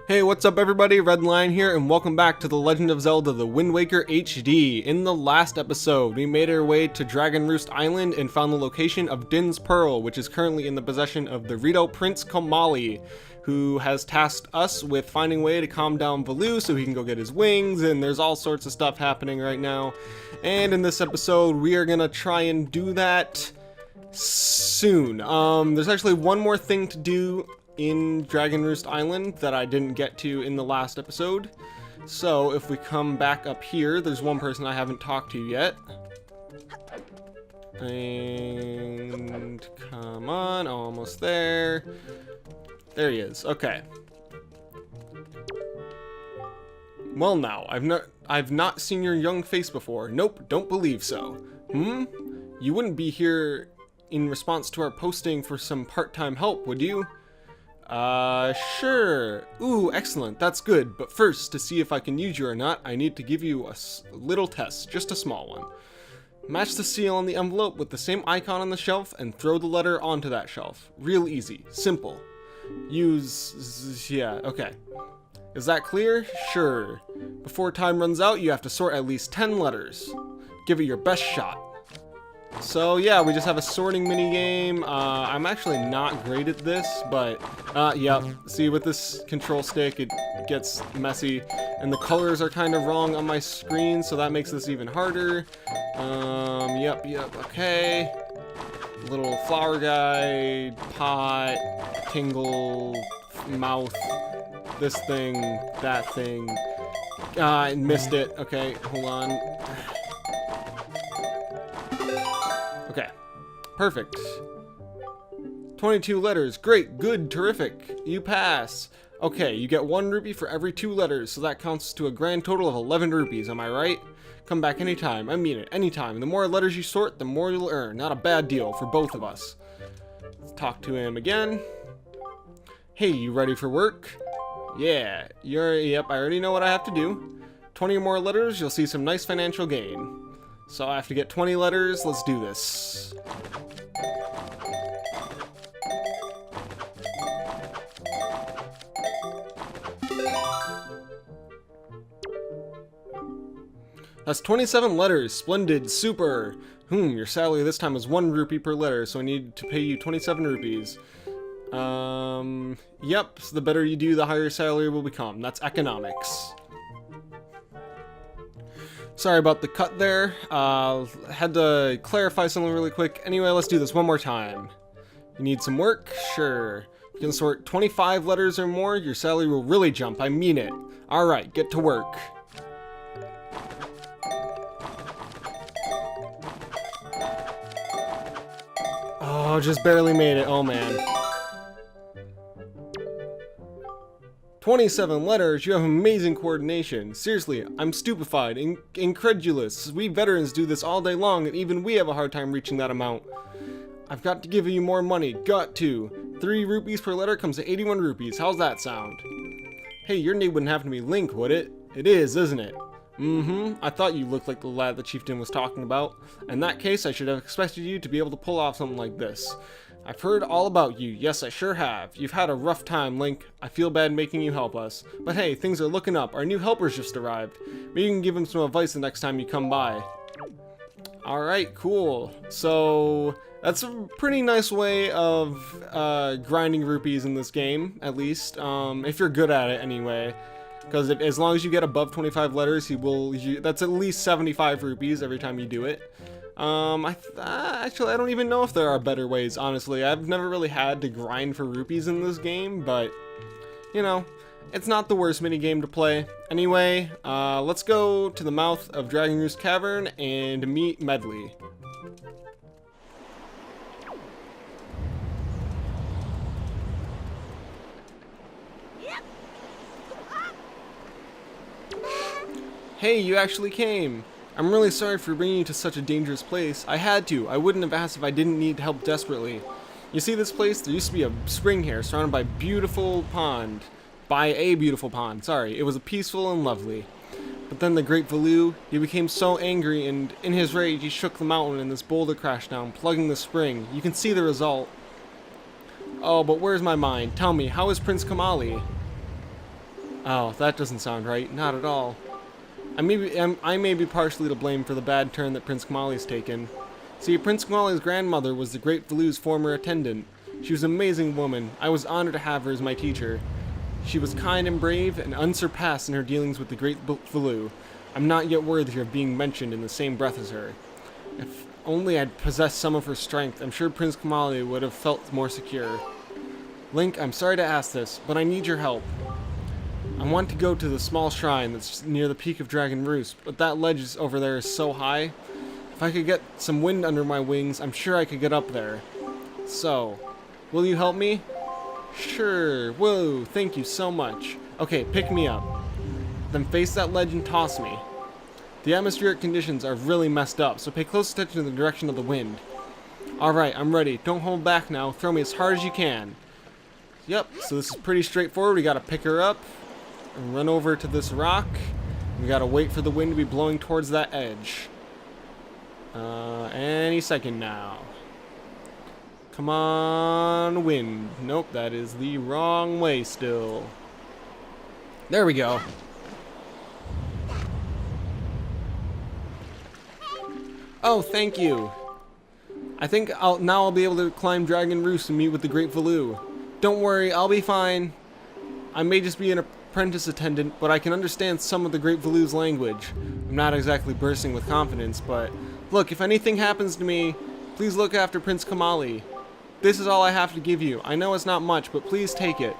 Hey, what's up everybody? Red Lion here, and welcome back to The Legend of Zelda: The Wind Waker HD. In the last episode, we made our way to Dragon Roost Island and found the location of Din's Pearl, which is currently in the possession of the Rito Prince Komali, who has tasked us with finding a way to calm down Valoo so he can go get his wings, and there's all sorts of stuff happening right now. And in this episode, we are gonna try and do that soon. There's actually one more thing to do in Dragon Roost Island that I didn't get to in the last episode. So if we come back up here, there's one person I haven't talked to yet. And come on, almost there. There he is. Okay. Well now, I've not seen your young face before. Nope, don't believe so. You wouldn't be here in response to our posting for some part-time help, would you? Sure. Ooh, excellent. That's good. But first, to see if I can use you or not, I need to give you a little test, just a small one. Match the seal on the envelope with the same icon on the shelf and throw the letter onto that shelf. Real easy. Simple. Yeah, okay. Is that clear? Sure. Before time runs out, you have to sort at least 10 letters. Give it your best shot. So yeah, we just have a sorting mini game. I'm actually not great at this, but yeah. See, with this control stick, it gets messy, and the colors are kind of wrong on my screen, so that makes this even harder. Yep. Okay. Little flower guy, pot, tingle, mouth, this thing, that thing. I missed it. Okay, hold on. Okay, perfect. 22 letters. Great, good, terrific. You pass. Okay, you get 1 rupee for every 2 letters, so that counts to a grand total of 11 rupees, am I right? Come back anytime. I mean it, anytime. The more letters you sort, the more you'll earn. Not a bad deal for both of us. Let's talk to him again. Hey, you ready for work? Yeah, yep, I already know what I have to do. 20 or more letters, you'll see some nice financial gain. So I have to get 20 letters. Let's do this. That's 27 letters. Splendid. Super. Your salary this time is 1 rupee per letter, so I need to pay you 27 rupees. Yep, so the better you do, the higher your salary will become. That's economics. Sorry about the cut there. Had to clarify something really quick. Anyway, let's do this one more time. You need some work? Sure. You can sort 25 letters or more, your salary will really jump. I mean it. Alright, get to work. Oh, just barely made it. Oh man. 27 letters, you have amazing coordination. Seriously, I'm stupefied, incredulous. We veterans do this all day long, and even we have a hard time reaching that amount. I've got to give you more money, got to. 3 rupees per letter comes to 81 rupees, how's that sound? Hey, your name wouldn't happen to be Link, would it? It is, isn't it? I thought you looked like the lad the chieftain was talking about. In that case, I should have expected you to be able to pull off something like this. I've heard all about you. Yes, I sure have. You've had a rough time, Link. I feel bad making you help us. But hey, things are looking up. Our new helper's just arrived. Maybe you can give him some advice the next time you come by. Alright, cool. So, that's a pretty nice way of grinding rupees in this game, at least. If you're good at it, anyway. Because as long as you get above 25 letters, that's at least 75 rupees every time you do it. Actually, I don't even know if there are better ways, honestly. I've never really had to grind for rupees in this game, but, you know, it's not the worst minigame to play. Anyway, let's go to the mouth of Dragon Roost Cavern and meet Medley. Hey, you actually came. I'm really sorry for bringing you to such a dangerous place. I had to. I wouldn't have asked if I didn't need help desperately. You see this place? There used to be a spring here surrounded by a beautiful pond. Sorry. It was peaceful and lovely. But then the great Valoo, he became so angry, and in his rage he shook the mountain and this boulder crashed down, plugging the spring. You can see the result. Oh, but where's my mind? Tell me, how is Prince Kamali? Oh, that doesn't sound right. Not at all. I may be partially to blame for the bad turn that Prince Kamali's taken. See, Prince Kamali's grandmother was the Great Valu's former attendant. She was an amazing woman. I was honored to have her as my teacher. She was kind and brave and unsurpassed in her dealings with the Great Valu. I'm not yet worthy of being mentioned in the same breath as her. If only I'd possessed some of her strength, I'm sure Prince Kamali would have felt more secure. Link, I'm sorry to ask this, but I need your help. I want to go to the small shrine that's near the peak of Dragon Roost, but that ledge over there is so high. If I could get some wind under my wings, I'm sure I could get up there. So, will you help me? Sure. Whoa, thank you so much. Okay, pick me up. Then face that ledge and toss me. The atmospheric conditions are really messed up, so pay close attention to the direction of the wind. Alright, I'm ready. Don't hold back now. Throw me as hard as you can. Yep, so this is pretty straightforward. We gotta pick her up and run over to this rock. We gotta wait for the wind to be blowing towards that edge. Any second now. Come on, wind. Nope, that is the wrong way still. There we go. Oh, thank you. I think now I'll be able to climb Dragon Roost and meet with the Great Valu. Don't worry, I'll be fine. I may just be an apprentice attendant, but I can understand some of the Great Valu's language. I'm not exactly bursting with confidence, but look, if anything happens to me, please look after Prince Kamali. This is all I have to give you. I know it's not much, but please take it.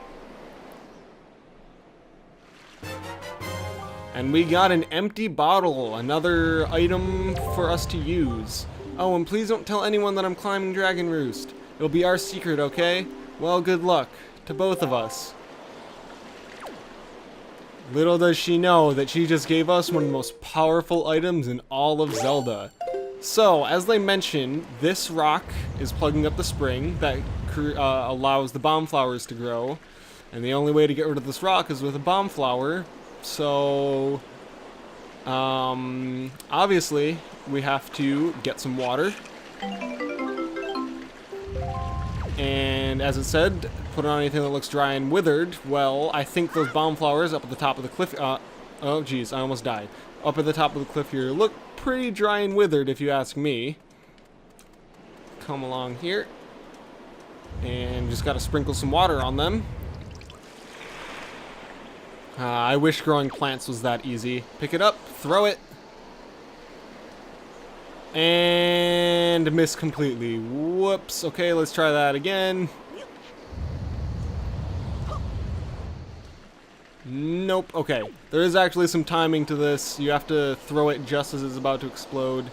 And we got an empty bottle, another item for us to use. Oh, and please don't tell anyone that I'm climbing Dragon Roost. It'll be our secret, okay? Well, good luck to both of us. Little does she know that she just gave us one of the most powerful items in all of Zelda. So, as they mentioned, this rock is plugging up the spring that allows the bomb flowers to grow. And the only way to get rid of this rock is with a bomb flower. So, obviously, we have to get some water. And as it said, put on anything that looks dry and withered. Well, I think those bomb flowers up at the top of the cliff, oh geez, I almost died. Up at the top of the cliff here look pretty dry and withered if you ask me. Come along here. And just gotta sprinkle some water on them. I wish growing plants was that easy. Pick it up, throw it. And miss completely. Whoops. Okay, let's try that again. Nope. Okay. There is actually some timing to this. You have to throw it just as it's about to explode.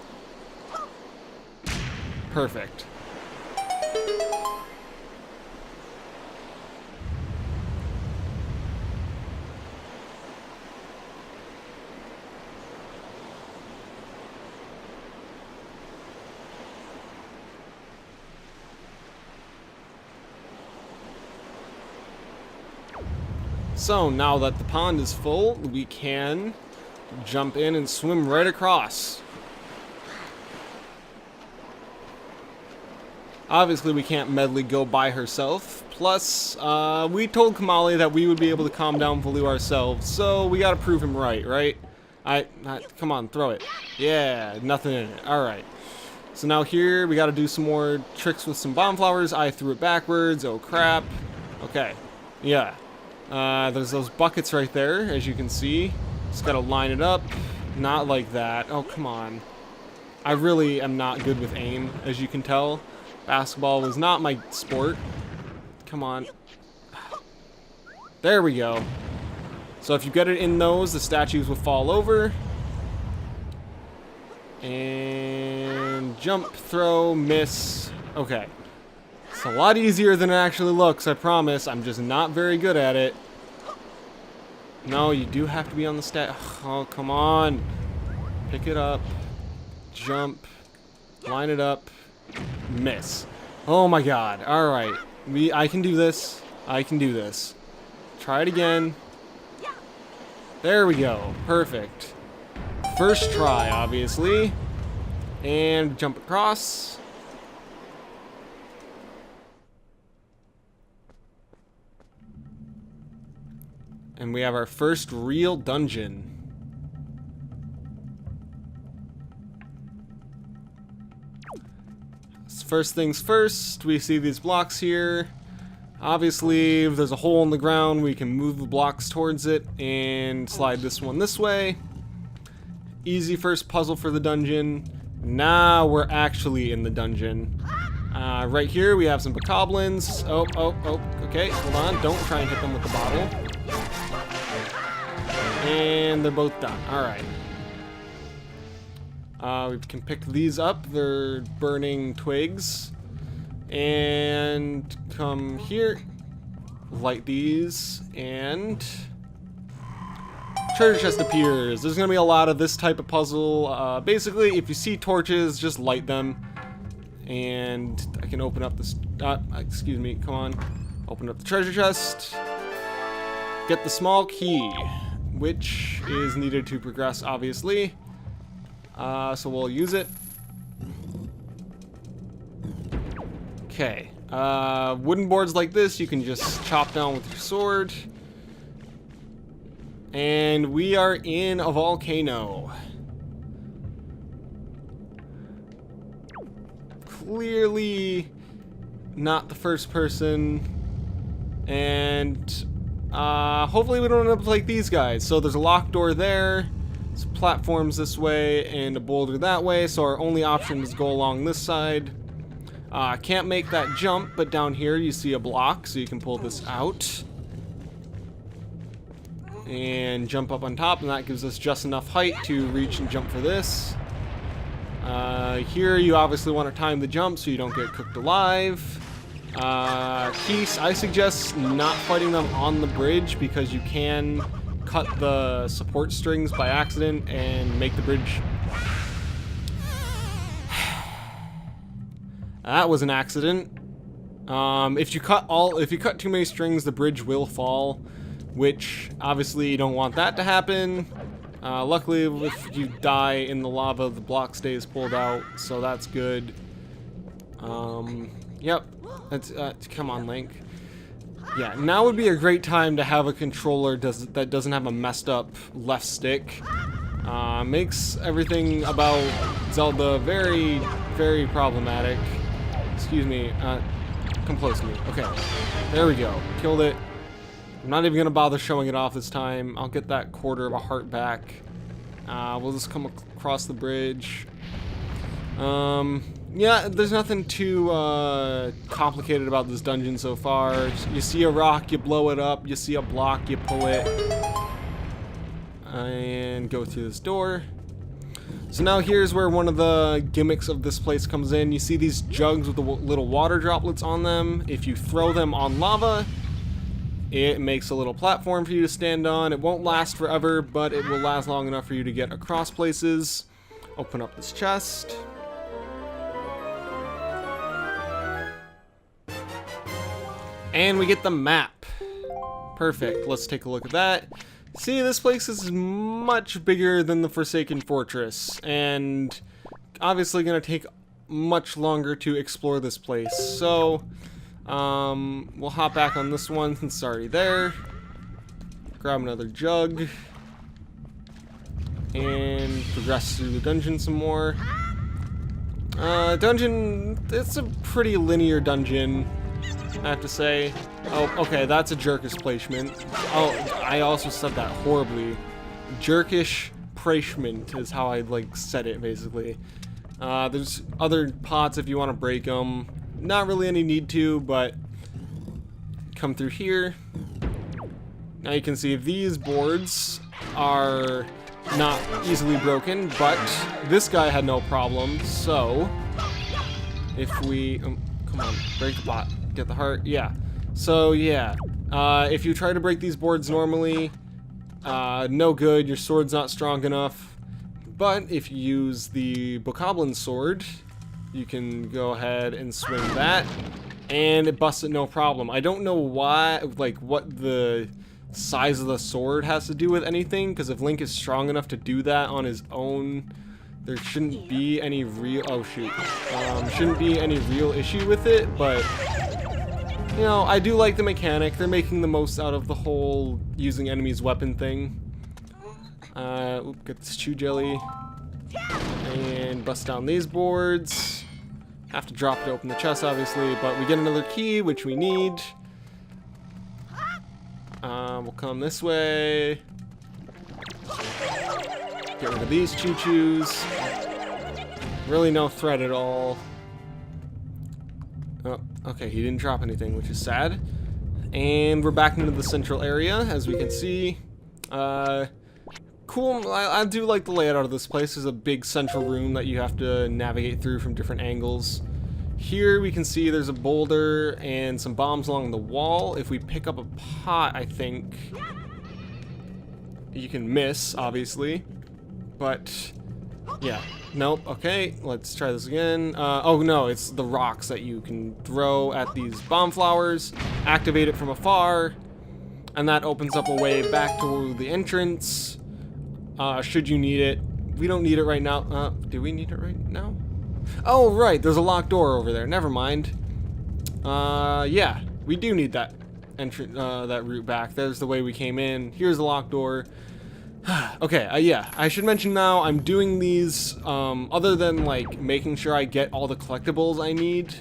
Perfect. So, now that the pond is full, we can jump in and swim right across. Obviously, we can't Medley go by herself. Plus, we told Kamali that we would be able to calm down Valu ourselves, so we gotta prove him right? Come on, throw it. Yeah, nothing in it. Alright. So now here, we gotta do some more tricks with some bomb flowers. I threw it backwards. Oh, crap. Okay. Yeah. There's those buckets right there, as you can see. Just gotta line it up. Not like that. Oh, come on. I really am not good with aim, as you can tell. Basketball was not my sport. Come on. There we go. So if you get it in those, the statues will fall over. And jump, throw, miss. Okay. It's a lot easier than it actually looks, I promise. I'm just not very good at it. No, you do have to be on the stat. Oh, come on. Pick it up. Jump. Line it up. Miss. Oh my god. Alright. I can do this. I can do this. Try it again. There we go. Perfect. First try, obviously. And jump across. And we have our first real dungeon. First things first, we see these blocks here. Obviously, if there's a hole in the ground, we can move the blocks towards it and slide this one this way. Easy first puzzle for the dungeon. Now we're actually in the dungeon. Right here, we have some bokoblins. Oh, okay, hold on. Don't try and hit them with the bottle. And they're both done. Alright. We can pick these up. They're burning twigs. And come here. Light these. And treasure chest appears. There's going to be a lot of this type of puzzle. Basically, if you see torches, just light them. And I can open up this... excuse me, come on. Open up the treasure chest. Get the small key, which is needed to progress, obviously. So we'll use it. Okay. Wooden boards like this, you can just chop down with your sword. And we are in a volcano. Clearly not the first person. And hopefully we don't end up like these guys. So there's a locked door there. Some platforms this way and a boulder that way. So our only option is go along this side. Can't make that jump, but down here you see a block, so you can pull this out. And jump up on top, and that gives us just enough height to reach and jump for this. Here you obviously want to time the jump so you don't get cooked alive. Keys, I suggest not fighting them on the bridge because you can cut the support strings by accident and make the bridge. That was an accident. If you cut too many strings, the bridge will fall, which obviously you don't want that to happen. Luckily, if you die in the lava, the block stays pulled out, so that's good. Yep. That's come on, Link. Yeah, now would be a great time to have a controller that doesn't have a messed up left stick. Makes everything about Zelda very, very problematic. Excuse me, come close to me. Okay, there we go. Killed it. I'm not even gonna bother showing it off this time. I'll get that quarter of a heart back. We'll just come across the bridge. Yeah, there's nothing too complicated about this dungeon so far. You see a rock, you blow it up. You see a block, you pull it. And go through this door. So now here's where one of the gimmicks of this place comes in. You see these jugs with the little water droplets on them. If you throw them on lava, it makes a little platform for you to stand on. It won't last forever, but it will last long enough for you to get across places. Open up this chest. And we get the map. Perfect. Let's take a look at that. See, this place is much bigger than the Forsaken Fortress, and obviously going to take much longer to explore this place. So, we'll hop back on this one since it's already there. Grab another jug. And progress through the dungeon some more. Dungeon, it's a pretty linear dungeon, I have to say. Oh, okay, that's a jerkish placement. Oh, I also said that horribly. Jerkish placement is how I said it, basically. There's other pots if you want to break them. Not really any need to, but come through here. Now you can see these boards are not easily broken, but this guy had no problem. So if we come on, break the pot, get the heart. Yeah. So yeah, if you try to break these boards normally, no good. Your sword's not strong enough. But if you use the bokoblin sword, you can go ahead and swing that, and it busts it no problem. I don't know why, what the size of the sword has to do with anything, because if Link is strong enough to do that on his own, there shouldn't be any real, oh shoot, shouldn't be any real issue with it, but You know, I do like the mechanic. They're making the most out of the whole using enemies weapon thing. Get this chew jelly. And bust down these boards. Have to drop to open the chest, obviously, but we get another key, which we need. We'll come this way. Get rid of these choo-choos. Really no threat at all. Oh, okay, he didn't drop anything, which is sad. And we're back into the central area, as we can see. Cool, I do like the layout of this place. There's a big central room that you have to navigate through from different angles. Here we can see there's a boulder and some bombs along the wall. If we pick up a pot, I think you can miss, obviously. But, yeah. Nope, okay, let's try this again. Oh no, it's the rocks that you can throw at these bomb flowers, activate it from afar, and that opens up a way back to the entrance, should you need it. We don't need it right now. Do we need it right now? Oh, right, there's a locked door over there. Never mind. Yeah, we do need that that route back. There's the way we came in. Here's the locked door. Okay, yeah, I should mention now, I'm doing these, other than, like, making sure I get all the collectibles I need.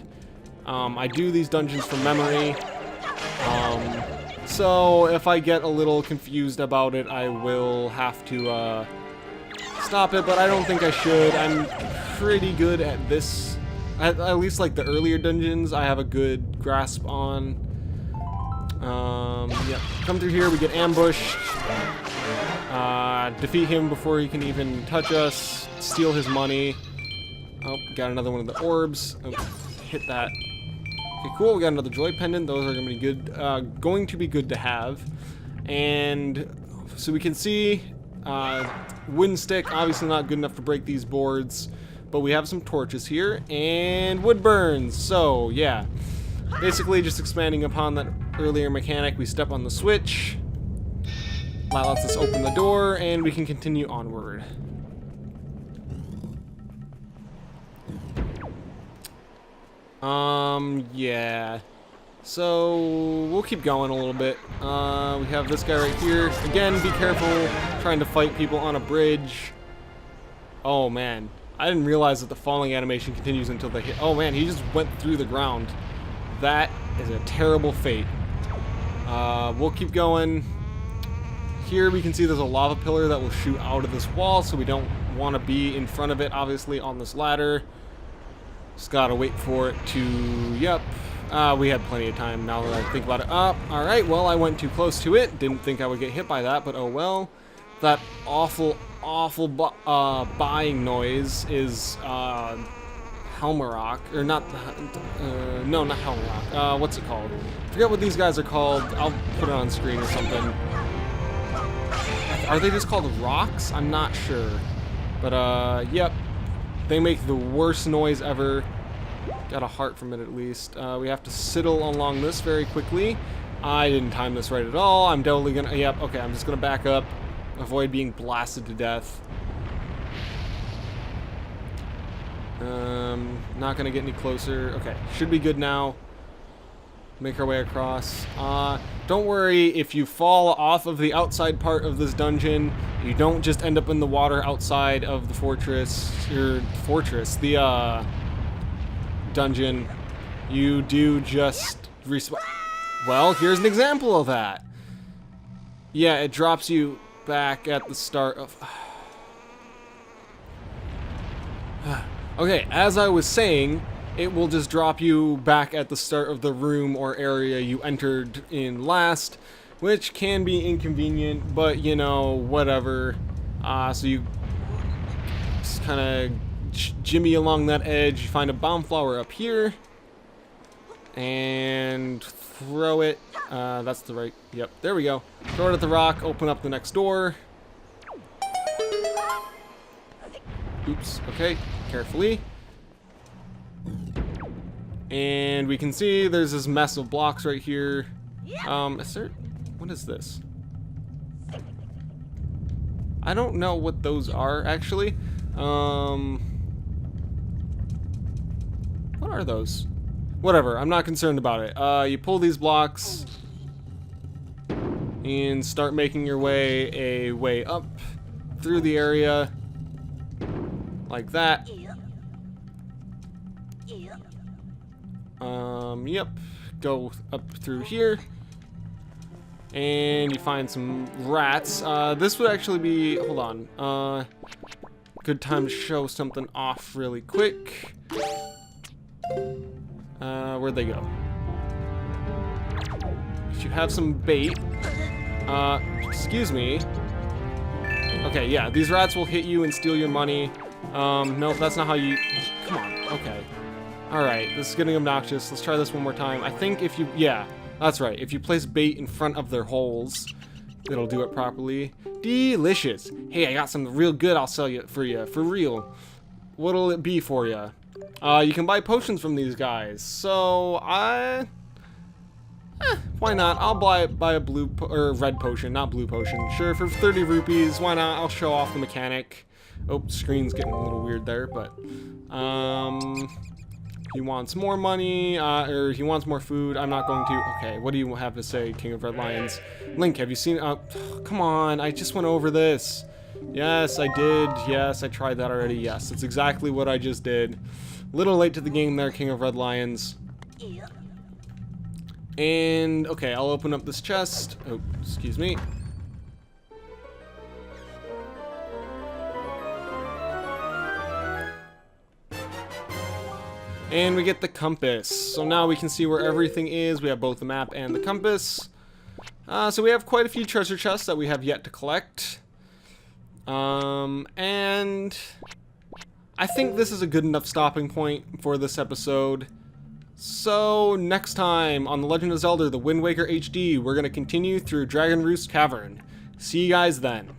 I do these dungeons from memory. So if I get a little confused about it, I will have to, stop it, but I don't think I should. I'm pretty good at this. At least, like, the earlier dungeons, I have a good grasp on. Yeah, come through here, we get ambushed. Defeat him before he can even touch us, steal his money. Oh, got another one of the orbs. Oh, hit that. Okay, cool, we got another joy pendant. Those are going to be good to have. And so we can see, wooden stick, obviously not good enough to break these boards, but we have some torches here, and wood burns. So, yeah. Basically just expanding upon that earlier mechanic, we step on the switch. That lets us open the door, and we can continue onward. Yeah. So, we'll keep going a little bit. We have this guy right here. Again, be careful trying to fight people on a bridge. Oh, man. I didn't realize that the falling animation continues until they hit. Oh, man, he just went through the ground. That is a terrible fate. We'll keep going. Here we can see there's a lava pillar that will shoot out of this wall, so we don't want to be in front of it, obviously, on this ladder. Just gotta wait for it to... Yep. We had plenty of time now that I think about it. Alright, well, I went too close to it. Didn't think I would get hit by that, but oh well. That awful buying noise is Helmarock, or not, no, not Helmarock. What's it called? I forget what these guys are called. I'll put it on screen or something. Are they just called rocks? I'm not sure. But, yep. They make the worst noise ever. Got a heart from it at least. We have to sidle along this very quickly. I didn't time this right at all. I'm definitely gonna, yep, okay, I'm just gonna back up. Avoid being blasted to death. Not gonna get any closer. Okay, should be good now. Make our way across. Don't worry, if you fall off of the outside part of this dungeon, you don't just end up in the water outside of the fortress, the dungeon. You do just respawn. Well, here's an example of that. Yeah, it drops you back at the start of... Okay, as I was saying, it will just drop you back at the start of the room or area you entered in last, which can be inconvenient, but you know, whatever. So you just kind of jimmy along that edge, you find a bomb flower up here, and throw it. That's the right, yep, there we go. Throw it at the rock, open up the next door. Oops, okay, carefully. And we can see there's this mess of blocks right here. Is there, what is this? I don't know what those are, actually. What are those? Whatever, I'm not concerned about it. You pull these blocks and start making your way up through the area like that. Yep. Go up through here. And you find some rats. This would actually be, hold on, good time to show something off really quick. Where'd they go? If you have some bait, excuse me. Okay, yeah, these rats will hit you and steal your money. No, that's not how you, come on, okay. Alright, this is getting obnoxious. Let's try this one more time. I think if you, yeah, that's right. If you place bait in front of their holes, it'll do it properly. Delicious. Hey, I got something real good I'll sell you, for real. What'll it be for you? You can buy potions from these guys. So, why not? I'll buy a blue or red potion, not blue potion. Sure, for 30 rupees, why not? I'll show off the mechanic. Oh, screen's getting a little weird there, but he wants more money, or he wants more food. I'm not going to. Okay, what do you have to say, King of Red Lions? Link, have you seen? Come on, I just went over this. Yes, I did. Yes, I tried that already. Yes, it's exactly what I just did. Little late to the game there, King of Red Lions. And, okay, I'll open up this chest. Oh, excuse me. And we get the compass. So now we can see where everything is. We have both the map and the compass. So we have quite a few treasure chests that we have yet to collect. And I think this is a good enough stopping point for this episode. So next time on The Legend of Zelda: The Wind Waker HD, we're going to continue through Dragon Roost Cavern. See you guys then.